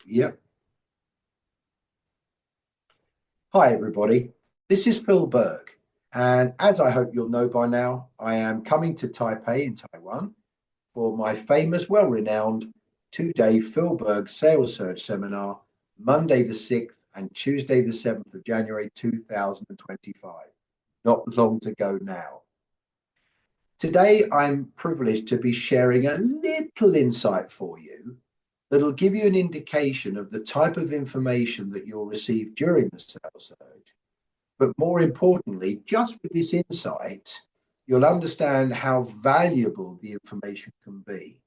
Yep. Hi, everybody. This is Phil Berg. And as I hope you'll know by now, I am coming to Taipei in Taiwan for my famous, well renowned 2 day Phil Berg Sales Surge Seminar, Monday the 6th and Tuesday the 7th of January 2025. Not long to go now. Today, I'm privileged to be sharing a little insight for you that'll give you an indication of the type of information that you'll receive during the sales surge. But more importantly, just with this insight, you'll understand how valuable the information can be.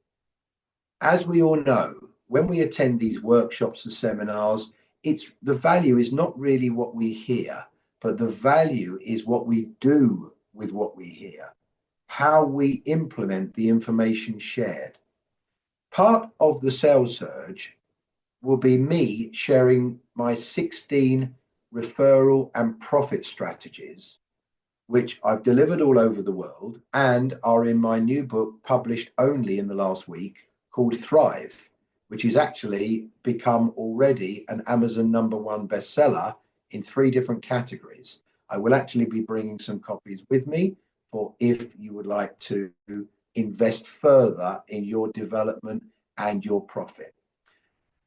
As we all know, when we attend these workshops and seminars, it's the value is not really what we hear, but the value is what we do with what we hear, how we implement the information shared. Part of the sales surge will be me sharing my 16 referral and profit strategies, which I've delivered all over the world and are in my new book published only in the last week called Thrive, which is actually become already an Amazon #1 bestseller in 3 different categories. I will actually be bringing some copies with me for if you would like to invest further in your development and your profit.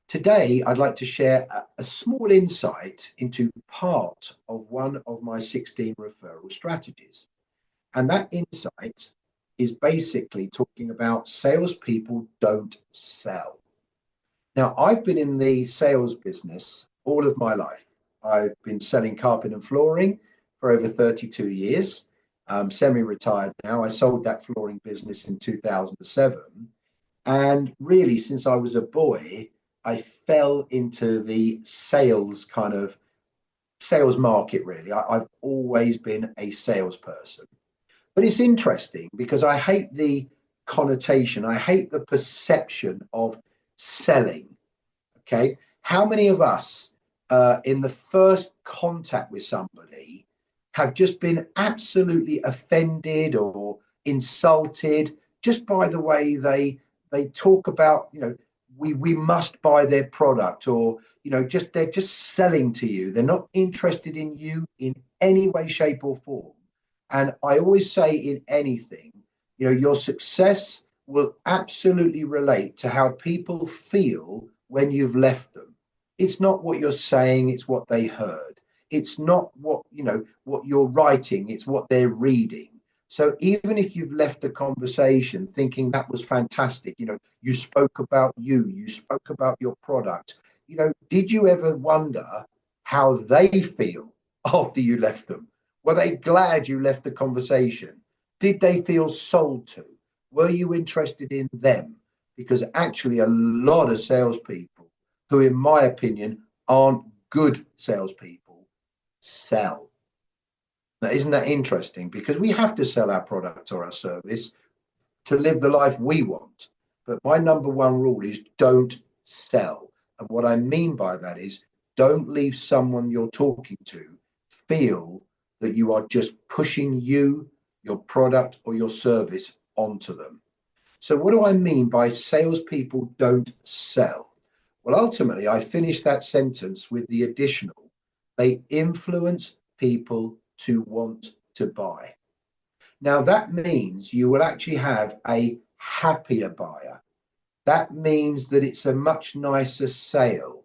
Today, I'd like to share a small insight into part of one of my 16 referral strategies. And that insight is basically talking about salespeople don't sell. Now, I've been in the sales business all of my life. I've been selling carpet and flooring for over 32 years. I'm semi-retired now. I sold that flooring business in 2007. And really, since I was a boy, I fell into the sales market, really. I've always been a salesperson. But it's interesting because I hate the connotation, I hate the perception of selling. Okay. How many of us in the first contact with somebody have just been absolutely offended or insulted just by the way they talk about, we must buy their product, or just they're just selling to you, they're not interested in you in any way, shape or form. And I always say, in anything, your success will absolutely relate to how people feel when you've left them. It's not what you're saying, it's what they heard. It's not what you're writing, it's what they're reading. So even if you've left the conversation thinking that was fantastic, you spoke about you spoke about your product, did you ever wonder how they feel after you left them? Were they glad you left the conversation? Did they feel sold to? Were you interested in them? Because actually, a lot of salespeople, who, in my opinion, aren't good salespeople, sell. Now, isn't that interesting? Because we have to sell our product or our service to live the life we want. But my #1 rule is don't sell. And what I mean by that is don't leave someone you're talking to feel that you are just pushing your product, or your service onto them. So, what do I mean by salespeople don't sell? Well, ultimately, I finish that sentence with the additional: they influence people to want to buy. Now, that means you will actually have a happier buyer. That means that it's a much nicer sale.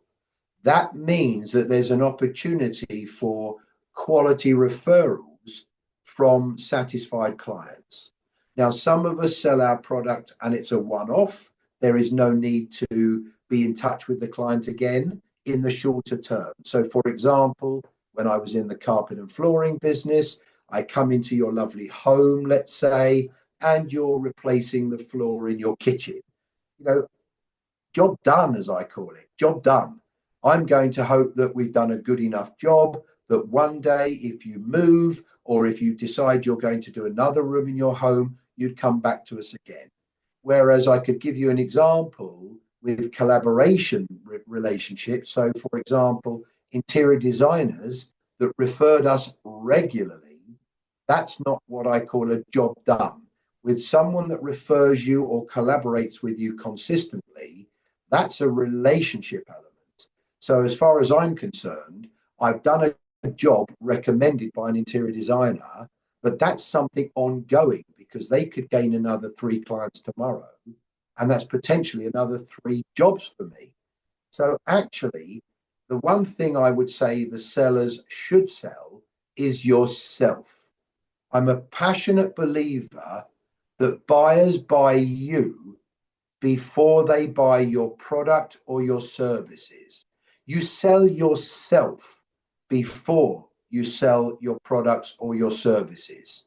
That means that there's an opportunity for quality referrals from satisfied clients. Now, some of us sell our product and it's a one-off. There is no need to be in touch with the client again in the shorter term. So, for example, when I was in the carpet and flooring business, I come into your lovely home, let's say, and you're replacing the floor in your kitchen. You know, job done, as I call it, job done. I'm going to hope that we've done a good enough job that one day, if you move or if you decide you're going to do another room in your home, you'd come back to us again. Whereas I could give you an example with collaboration relationships. So, for example, interior designers that referred us regularly, that's not what I call a job done. With someone that refers you or collaborates with you consistently, that's a relationship element. So as far as I'm concerned, I've done a job recommended by an interior designer, but that's something ongoing because they could gain another 3 clients tomorrow, and that's potentially another 3 jobs for me. So actually, the one thing I would say the sellers should sell is yourself. I'm a passionate believer that buyers buy you before they buy your product or your services. You sell yourself before you sell your products or your services.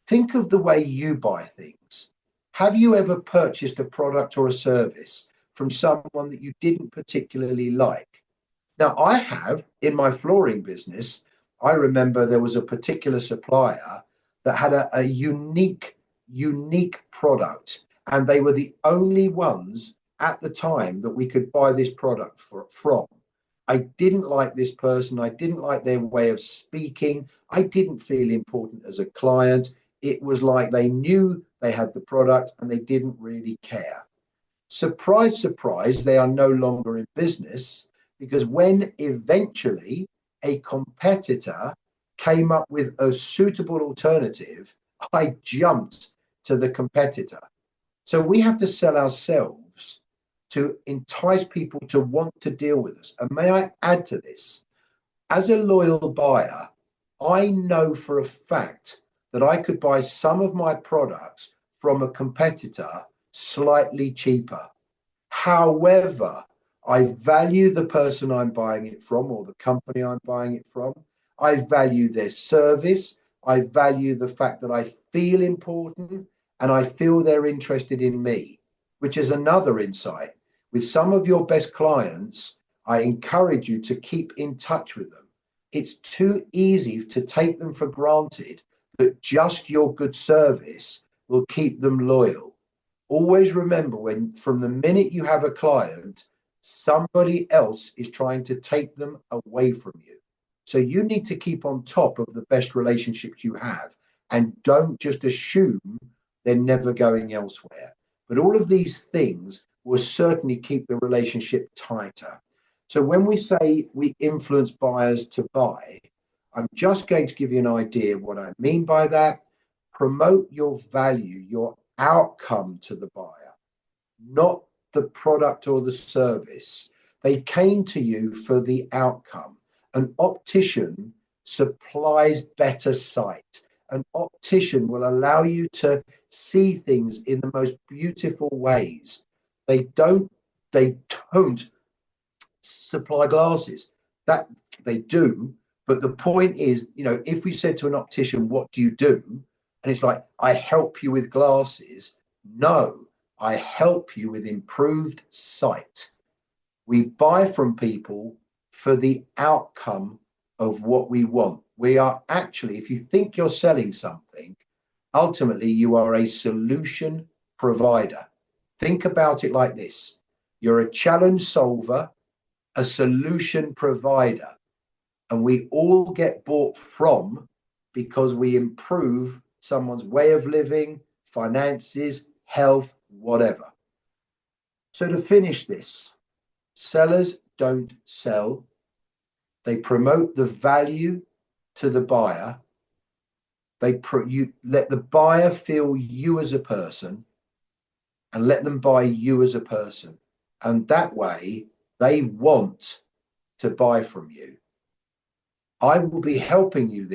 Think of the way you buy things. Have you ever purchased a product or a service from someone that you didn't particularly like? Now, I have in my flooring business. I remember there was a particular supplier that had a unique product, and they were the only ones at the time that we could buy this product from. I didn't like this person. I didn't like their way of speaking. I didn't feel important as a client. It was like they knew they had the product and they didn't really care. Surprise, surprise, they are no longer in business because when eventually a competitor came up with a suitable alternative, I jumped to the competitor. So we have to sell ourselves to entice people to want to deal with us. And may I add to this, as a loyal buyer, I know for a fact that I could buy some of my products from a competitor slightly cheaper. However, I value the person I'm buying it from or the company I'm buying it from. I value their service. I value the fact that I feel important and I feel they're interested in me, which is another insight. With some of your best clients, I encourage you to keep in touch with them. It's too easy to take them for granted that just your good service will keep them loyal. Always remember when, from the minute you have a client, somebody else is trying to take them away from you. So you need to keep on top of the best relationships you have and don't just assume they're never going elsewhere. But all of these things will certainly keep the relationship tighter. So when we say we influence buyers to buy, I'm just going to give you an idea of what I mean by that. Promote your value, your outcome to the buyer, not the product or the service. They came to you for the outcome. An optician supplies better sight. An optician will allow you to see things in the most beautiful ways. They don't supply glasses. That they do, but the point is, if we said to an optician, what do you do? And it's like, I help you with glasses. No, I help you with improved sight. We buy from people for the outcome of what we want. We are actually, if you think you're selling something, ultimately you are a solution provider. Think about it like this. You're a challenge solver, a solution provider, and we all get bought from because we improve someone's way of living, finances, health, whatever. So to finish this, sellers don't sell. They promote the value to the buyer. You let the buyer feel you as a person and let them buy you as a person. And that way they want to buy from you. I will be helping you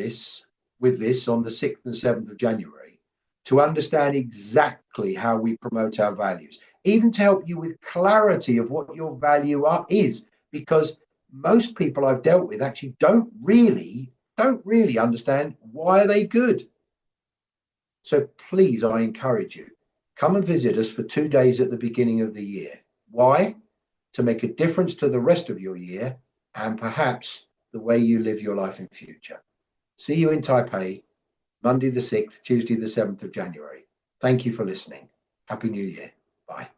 with this on the 6th and 7th of January to understand exactly how we promote our values, even to help you with clarity of what your value is, because most people I've dealt with actually don't really understand why are they good. So please, I encourage you, come and visit us for 2 days at the beginning of the year. Why? To make a difference to the rest of your year and perhaps the way you live your life in future. See you in Taipei, Monday the 6th, Tuesday the 7th of January. Thank you for listening. Happy New Year. Bye.